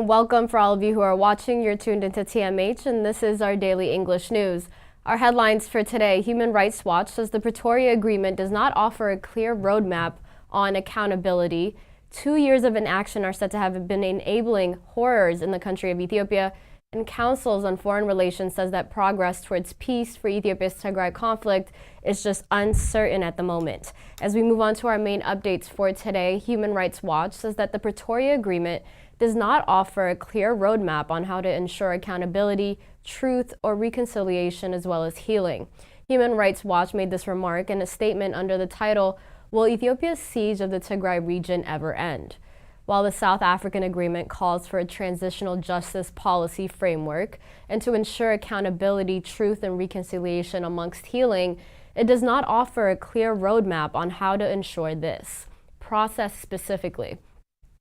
and welcome for all of you who are watching. You're tuned into TMH, and this is our daily English news. Our headlines for today: Human Rights Watch says the Pretoria Agreement does not offer a clear roadmap on accountability. 2 years of inaction are said to have been enabling horrors in the country of Ethiopia, and Councils on Foreign Relations says that progress towards peace for Ethiopia's Tigrai conflict is just uncertain at the moment. As we move on to our main updates for today, Human Rights Watch says that the Pretoria Agreement does not offer a clear roadmap on how to ensure accountability, truth, or reconciliation, as well as healing. Human Rights Watch made this remark in a statement under the title, "Will Ethiopia's siege of the Tigray region ever end?" While the South African agreement calls for a transitional justice policy framework and to ensure accountability, truth, and reconciliation amongst healing, it does not offer a clear roadmap on how to ensure this process specifically.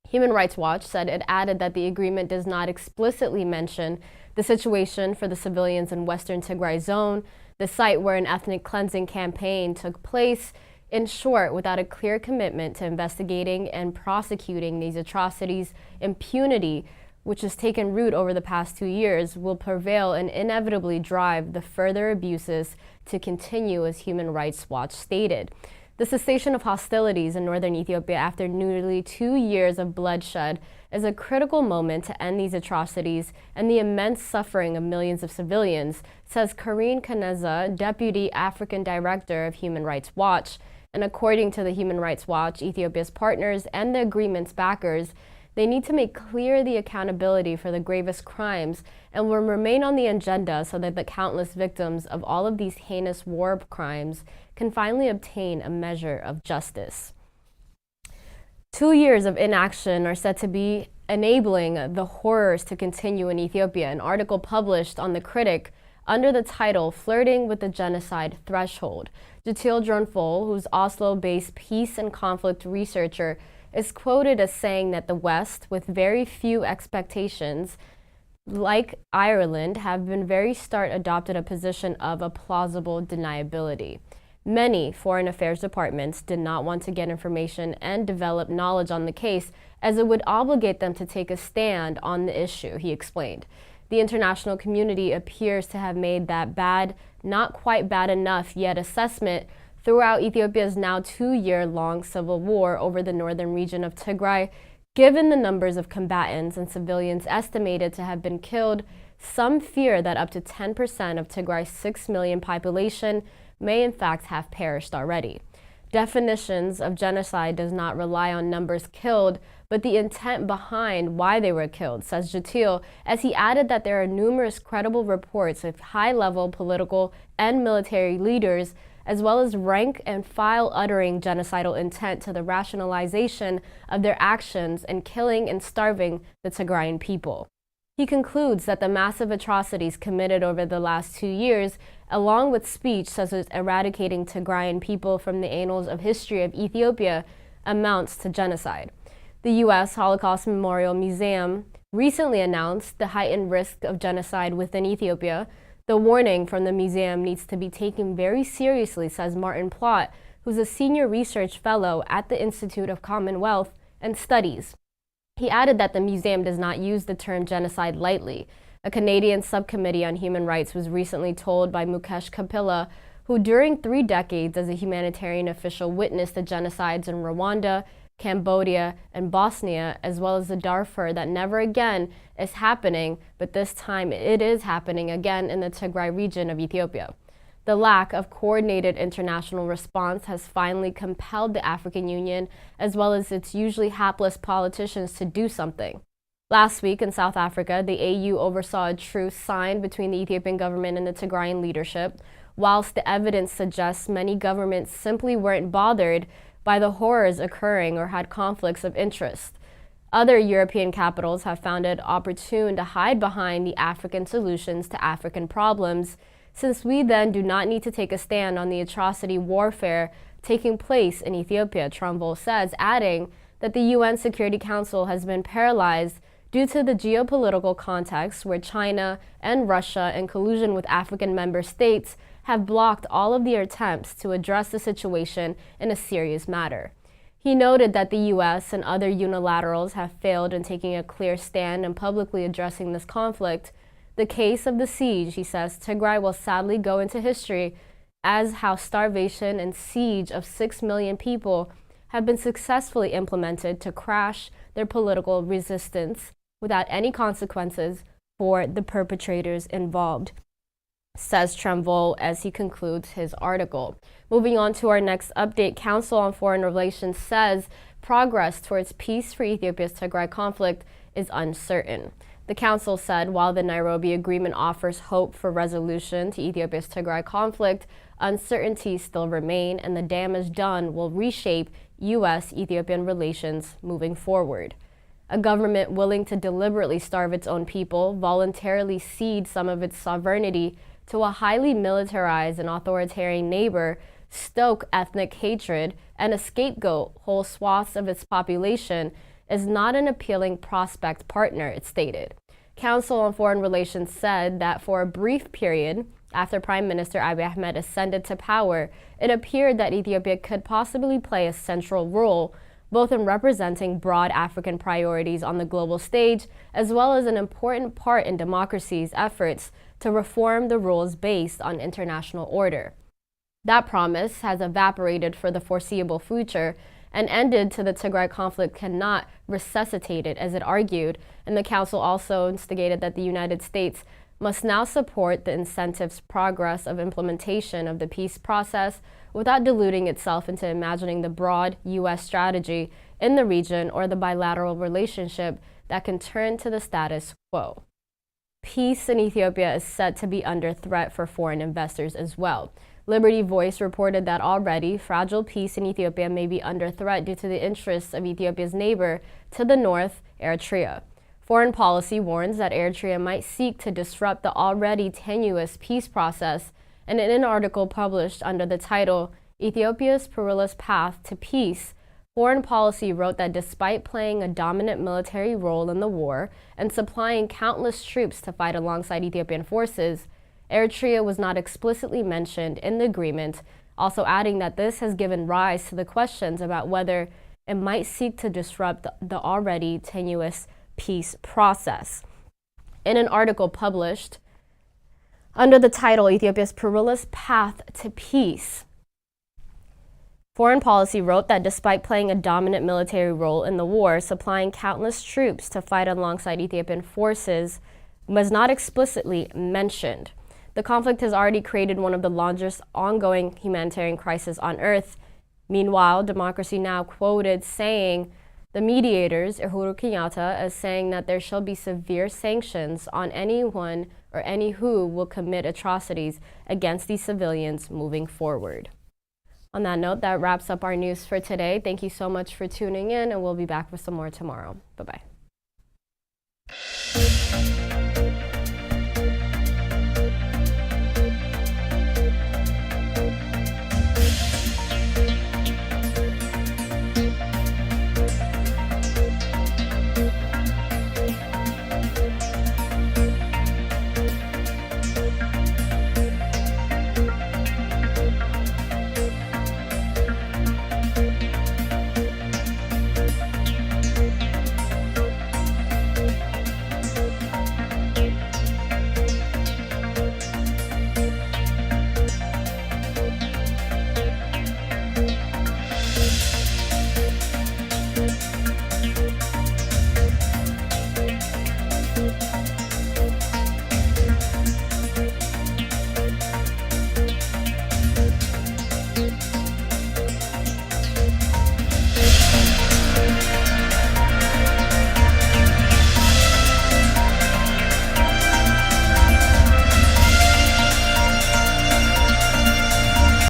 Human Rights Watch said it added that the agreement does not explicitly mention the situation for the civilians in Western Tigray zone, the site where an ethnic cleansing campaign took place. In short, without a clear commitment to investigating and prosecuting these atrocities, impunity, which has taken root over the past 2 years, will prevail and inevitably drive the further abuses to continue, as Human Rights Watch stated. The cessation of hostilities in northern Ethiopia after nearly 2 years of bloodshed is a critical moment to end these atrocities and the immense suffering of millions of civilians, says Karine Kaneza, Deputy African Director of Human Rights Watch. And according to the Human Rights Watch, Ethiopia's partners and the agreement's backers, they need to make clear the accountability for the gravest crimes and will remain on the agenda so that the countless victims of all of these heinous war crimes can finally obtain a measure of justice. 2 years of inaction are said to be enabling the horrors to continue in Ethiopia. An article published on The Critic under the title "Flirting with the Genocide Threshold." Jatil Dronfol, who's Oslo-based peace and conflict researcher, is quoted as saying that the West, with very few expectations, like Ireland, have been very start adopted a position of a plausible deniability. Many foreign affairs departments did not want to get information and develop knowledge on the case, as it would obligate them to take a stand on the issue, he explained. The international community appears to have made that bad, not quite bad enough yet assessment throughout Ethiopia's now 2-year-long civil war over the northern region of Tigray. Given the numbers of combatants and civilians estimated to have been killed, some fear that up to 10% of Tigray's 6 million population may in fact have perished already. Definitions of genocide does not rely on numbers killed, but the intent behind why they were killed, says Jatil, as he added that there are numerous credible reports of high-level political and military leaders, as well as rank and file uttering genocidal intent to the rationalization of their actions in killing and starving the Tigrayan people. He concludes that the massive atrocities committed over the last 2 years, along with speech such as eradicating Tigrayan people from the annals of history of Ethiopia, amounts to genocide. The U.S. Holocaust Memorial Museum recently announced the heightened risk of genocide within Ethiopia. The warning from the museum needs to be taken very seriously, says Martin Plott, who's a senior research fellow at the Institute of Commonwealth and Studies. He added that the museum does not use the term genocide lightly. A Canadian subcommittee on human rights was recently told by Mukesh Kapila, who during 3 decades as a humanitarian official witnessed the genocides in Rwanda, Cambodia, and Bosnia, as well as the Darfur, that never again is happening, but this time it is happening again in the Tigray region of Ethiopia. The lack of coordinated international response has finally compelled the African Union, as well as its usually hapless politicians, to do something. Last week in South Africa, the AU oversaw a truce signed between the Ethiopian government and the Tigrayan leadership, whilst the evidence suggests many governments simply weren't bothered by the horrors occurring or had conflicts of interest. Other European capitals have found it opportune to hide behind the African solutions to African problems, since we then do not need to take a stand on the atrocity warfare taking place in Ethiopia, Trumbull says, adding that the UN Security Council has been paralyzed due to the geopolitical context where China and Russia, in collusion with African member states, have blocked all of their attempts to address the situation in a serious manner. He noted that the U.S. and other unilaterals have failed in taking a clear stand and publicly addressing this conflict. The case of the siege, he says, Tigray will sadly go into history as how starvation and siege of 6 million people have been successfully implemented to crash their political resistance without any consequences for the perpetrators involved, says Tremvol as he concludes his article. Moving on to our next update, Council on Foreign Relations says progress towards peace for Ethiopia's Tigray conflict is uncertain. The council said while the Nairobi Agreement offers hope for resolution to Ethiopia's Tigray conflict, uncertainties still remain and the damage done will reshape U.S.-Ethiopian relations moving forward. A government willing to deliberately starve its own people, voluntarily cede some of its sovereignty to a highly militarized and authoritarian neighbor, stoke ethnic hatred, and scapegoat whole swaths of its population is not an appealing prospect partner, it stated. Council on Foreign Relations said that for a brief period after Prime Minister Abiy Ahmed ascended to power, it appeared that Ethiopia could possibly play a central role both in representing broad African priorities on the global stage, as well as an important part in democracy's efforts to reform the rules based on international order. That promise has evaporated for the foreseeable future, and ended to the Tigray conflict cannot resuscitate it, as it argued, and the Council also instigated that the United States must now support the incentives progress of implementation of the peace process without diluting itself into imagining the broad U.S. strategy in the region or the bilateral relationship that can turn to the status quo. Peace in Ethiopia is set to be under threat for foreign investors as well. Liberty Voice reported that already fragile peace in Ethiopia may be under threat due to the interests of Ethiopia's neighbor to the north, Eritrea. Foreign policy warns that Eritrea might seek to disrupt the already tenuous peace process, and in an article published under the title, Ethiopia's Perilous Path to Peace, Foreign Policy wrote that despite playing a dominant military role in the war and supplying countless troops to fight alongside Ethiopian forces, Eritrea was not explicitly mentioned in the agreement, also adding that this has given rise to the questions about whether it might seek to disrupt the already tenuous peace process. In an article published under the title Ethiopia's Perilous Path to Peace, Foreign Policy wrote that despite playing a dominant military role in the war, supplying countless troops to fight alongside Ethiopian forces was not explicitly mentioned. The conflict has already created one of the largest ongoing humanitarian crises on earth. Meanwhile, Democracy Now! Quoted saying, the mediators, Uhuru Kenyatta, as saying that there shall be severe sanctions on anyone or any who will commit atrocities against these civilians moving forward. On that note, that wraps up our news for today. Thank you so much for tuning in, and we'll be back with some more tomorrow. Bye-bye.